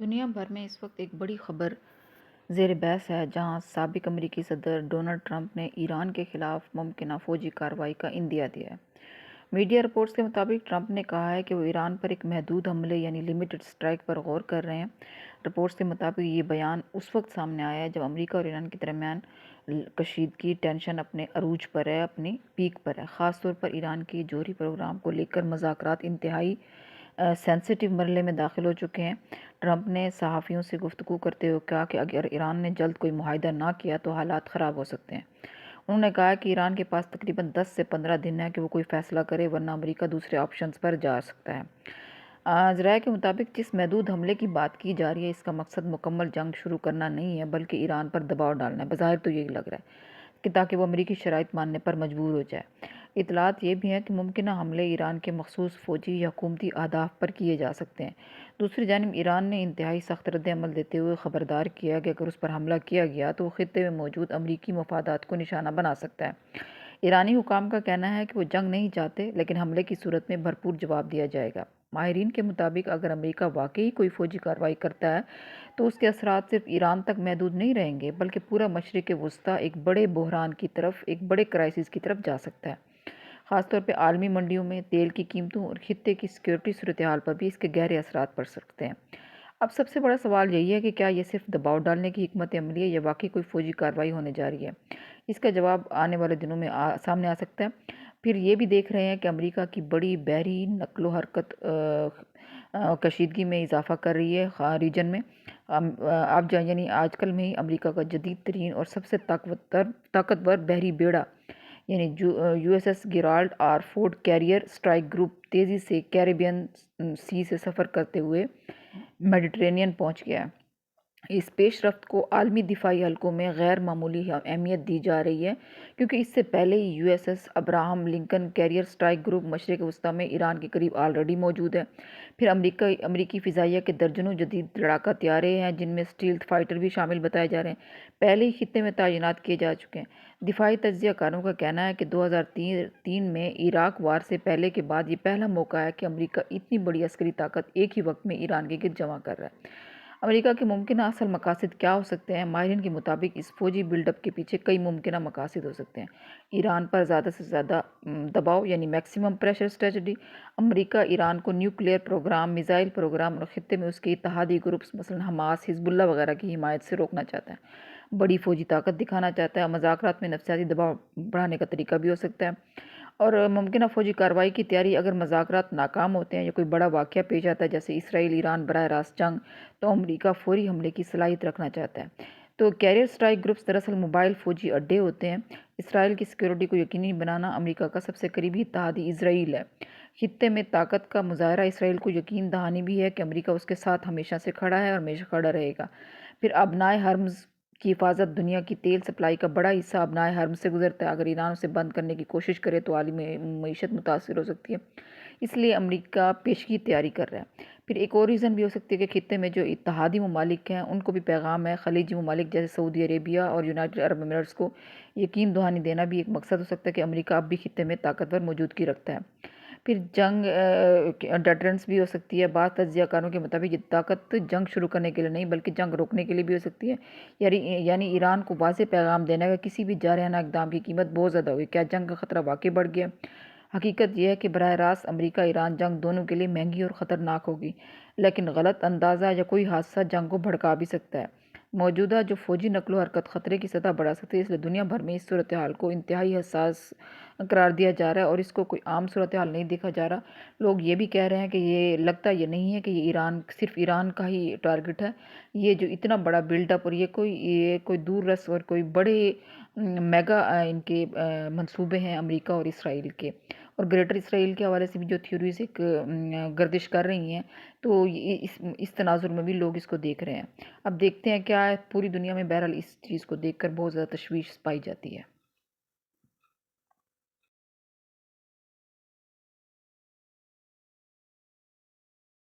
دنیا بھر میں اس وقت ایک بڑی خبر زیر بحث ہے جہاں سابق امریکی صدر ڈونلڈ ٹرمپ نے ایران کے خلاف ممکنہ فوجی کارروائی کا عندیہ دیا ہے۔ میڈیا رپورٹس کے مطابق ٹرمپ نے کہا ہے کہ وہ ایران پر ایک محدود حملے یعنی لمیٹڈ اسٹرائک پر غور کر رہے ہیں۔ رپورٹس کے مطابق یہ بیان اس وقت سامنے آیا ہے جب امریکہ اور ایران کے درمیان کشیدگی ٹینشن اپنے عروج پر ہے، اپنی پیک پر ہے۔ خاص طور پر ایران کے جوہری پروگرام کو لے کر مذاکرات انتہائی سینسٹیو مرحلے میں داخل ہو چکے ہیں۔ ٹرمپ نے صحافیوں سے گفتگو کرتے ہوئے کہا کہ اگر ایران نے جلد کوئی معاہدہ نہ کیا تو حالات خراب ہو سکتے ہیں۔ انہوں نے کہا کہ ایران کے پاس تقریباً 10 سے 15 دن ہے کہ وہ کوئی فیصلہ کرے، ورنہ امریکہ دوسرے آپشنز پر جا سکتا ہے۔ ذرائع کے مطابق جس محدود حملے کی بات کی جا رہی ہے اس کا مقصد مکمل جنگ شروع کرنا نہیں ہے بلکہ ایران پر دباؤ ڈالنا ہے۔ بظاہر تو یہی لگ رہا ہے کہ تاکہ وہ امریکی شرائط ماننے پر مجبور ہو جائے۔ اطلاعات یہ بھی ہیں کہ ممکنہ حملے ایران کے مخصوص فوجی یا حکومتی اہداف پر کیے جا سکتے ہیں۔ دوسری جانب ایران نے انتہائی سخت رد عمل دیتے ہوئے خبردار کیا کہ اگر اس پر حملہ کیا گیا تو وہ خطے میں موجود امریکی مفادات کو نشانہ بنا سکتا ہے۔ ایرانی حکام کا کہنا ہے کہ وہ جنگ نہیں چاہتے لیکن حملے کی صورت میں بھرپور جواب دیا جائے گا۔ ماہرین کے مطابق اگر امریکہ واقعی کوئی فوجی کارروائی کرتا ہے تو اس کے اثرات صرف ایران تک محدود نہیں رہیں گے بلکہ پورا مشرق وسطیٰ ایک بڑے بحران کی طرف، ایک بڑے کرائسس کی طرف جا سکتا ہے۔ خاص طور پہ عالمی منڈیوں میں تیل کی قیمتوں اور خطے کی سیکیورٹی صورتحال پر بھی اس کے گہرے اثرات پڑ سکتے ہیں۔ اب سب سے بڑا سوال یہی ہے کہ کیا یہ صرف دباؤ ڈالنے کی حکمت عملی ہے یا واقعی کوئی فوجی کارروائی ہونے جا رہی ہے؟ اس کا جواب آنے والے دنوں میں سامنے آ سکتا ہے۔ پھر یہ بھی دیکھ رہے ہیں کہ امریکہ کی بڑی بحری نقل و حرکت کشیدگی میں اضافہ کر رہی ہے ریجن میں۔ یعنی آج کل میں ہی امریکہ کا جدید ترین اور سب سے طاقتور بحری بیڑا یعنی U S S Gerald R Ford carrier strike group تیزی سے کیریبین سی سے سفر کرتے ہوئے میڈیٹرینین پہنچ گیا ہے۔ اس پیش رفت کو عالمی دفاعی حلقوں میں غیر معمولی اہمیت دی جا رہی ہے کیونکہ اس سے پہلے ہی U S S Abraham Lincoln carrier strike group مشرق وسطیٰ میں ایران کے قریب آلریڈی موجود ہے۔ پھر امریکی فضائیہ کے درجنوں جدید لڑاکا طیارے ہیں جن میں اسٹیلتھ فائٹر بھی شامل بتائے جا رہے ہیں، پہلے ہی خطے میں تعینات کیے جا چکے ہیں۔ دفاعی تجزیہ کاروں کا کہنا ہے کہ 2003 میں عراق وار سے پہلے کے بعد یہ پہلا موقع ہے کہ امریکہ اتنی بڑی عسکری طاقت ایک ہی وقت میں ایران کے گرد جمع کر رہا ہے۔ امریکہ کے ممکنہ اصل مقاصد کیا ہو سکتے ہیں؟ ماہرین کے مطابق اس فوجی بلڈ اپ کے پیچھے کئی ممکنہ مقاصد ہو سکتے ہیں۔ ایران پر زیادہ سے زیادہ دباؤ یعنی میکسیمم پریشر اسٹریٹجی۔ امریکہ ایران کو نیوکلیئر پروگرام، میزائل پروگرام اور خطے میں اس کے اتحادی گروپس مثلاً حماس، حزب اللہ وغیرہ کی حمایت سے روکنا چاہتا ہے، بڑی فوجی طاقت دکھانا چاہتا ہے۔ مذاکرات میں نفسیاتی دباؤ بڑھانے کا طریقہ بھی ہو سکتا ہے۔ اور ممکنہ فوجی کارروائی کی تیاری اگر مذاکرات ناکام ہوتے ہیں یا کوئی بڑا واقعہ پیش آتا ہے جیسے اسرائیل ایران براہ راست جنگ، تو امریکہ فوری حملے کی صلاحیت رکھنا چاہتا ہے۔ تو کیریئر اسٹرائک گروپس دراصل موبائل فوجی اڈے ہوتے ہیں۔ اسرائیل کی سیکیورٹی کو یقینی بنانا امریکہ کا سب سے قریبی اتحادی اسرائیل ہے۔ خطے میں طاقت کا مظاہرہ اسرائیل کو یقین دہانی بھی ہے کہ امریکہ اس کے ساتھ ہمیشہ سے کھڑا ہے اور ہمیشہ کھڑا رہے گا۔ پھر ابنائے حرمز کی حفاظت۔ دنیا کی تیل سپلائی کا بڑا حصہ ابنائے حرمز سے گزرتا ہے۔ اگر ایران اسے بند کرنے کی کوشش کرے تو عالمی معیشت متاثر ہو سکتی ہے، اس لیے امریکہ پیشگی تیاری کر رہا ہے۔ پھر ایک اور ریزن بھی ہو سکتی ہے کہ خطے میں جو اتحادی ممالک ہیں ان کو بھی پیغام ہے۔ خلیجی ممالک جیسے سعودی عربیہ اور یونائٹڈ عرب امارٹس کو یقین دہانی دینا بھی ایک مقصد ہو سکتا ہے کہ امریکہ اب بھی خطے میں طاقتور موجودگی رکھتا ہے۔ پھر جنگ ڈیٹرنس بھی ہو سکتی ہے۔ بعض تجزیہ کاروں کے مطابق یہ طاقت جنگ شروع کرنے کے لیے نہیں بلکہ جنگ روکنے کے لیے بھی ہو سکتی ہے، یعنی ایران کو واضح پیغام دینا ہے کہ کسی بھی جارحانہ اقدام کی قیمت بہت زیادہ ہوگی۔ کیا جنگ کا خطرہ واقعی بڑھ گیا؟ حقیقت یہ ہے کہ براہ راست امریکہ ایران جنگ دونوں کے لیے مہنگی اور خطرناک ہوگی، لیکن غلط اندازہ یا کوئی حادثہ جنگ کو بھڑکا بھی سکتا ہے۔ موجودہ جو فوجی نقل و حرکت خطرے کی سطح بڑھا سکتی ہے، اس لیے دنیا بھر میں اس صورتحال کو انتہائی حساس قرار دیا جا رہا ہے اور اس کو کوئی عام صورتحال نہیں دیکھا جا رہا۔ لوگ یہ بھی کہہ رہے ہیں کہ یہ لگتا یہ نہیں ہے کہ یہ صرف ایران کا ہی ٹارگٹ ہے۔ یہ جو اتنا بڑا بلڈ اپ اور یہ کوئی دور رس اور کوئی بڑے میگا ان کے منصوبے ہیں امریکہ اور اسرائیل کے، اور گریٹر اسرائیل کے حوالے سے بھی جو تھیوریز ایک گردش کر رہی ہیں، تو اس تناظر میں بھی لوگ اس کو دیکھ رہے ہیں۔ اب دیکھتے ہیں کیا ہے پوری دنیا میں۔ بہرحال اس چیز کو دیکھ کر بہت زیادہ تشویش پائی جاتی ہے۔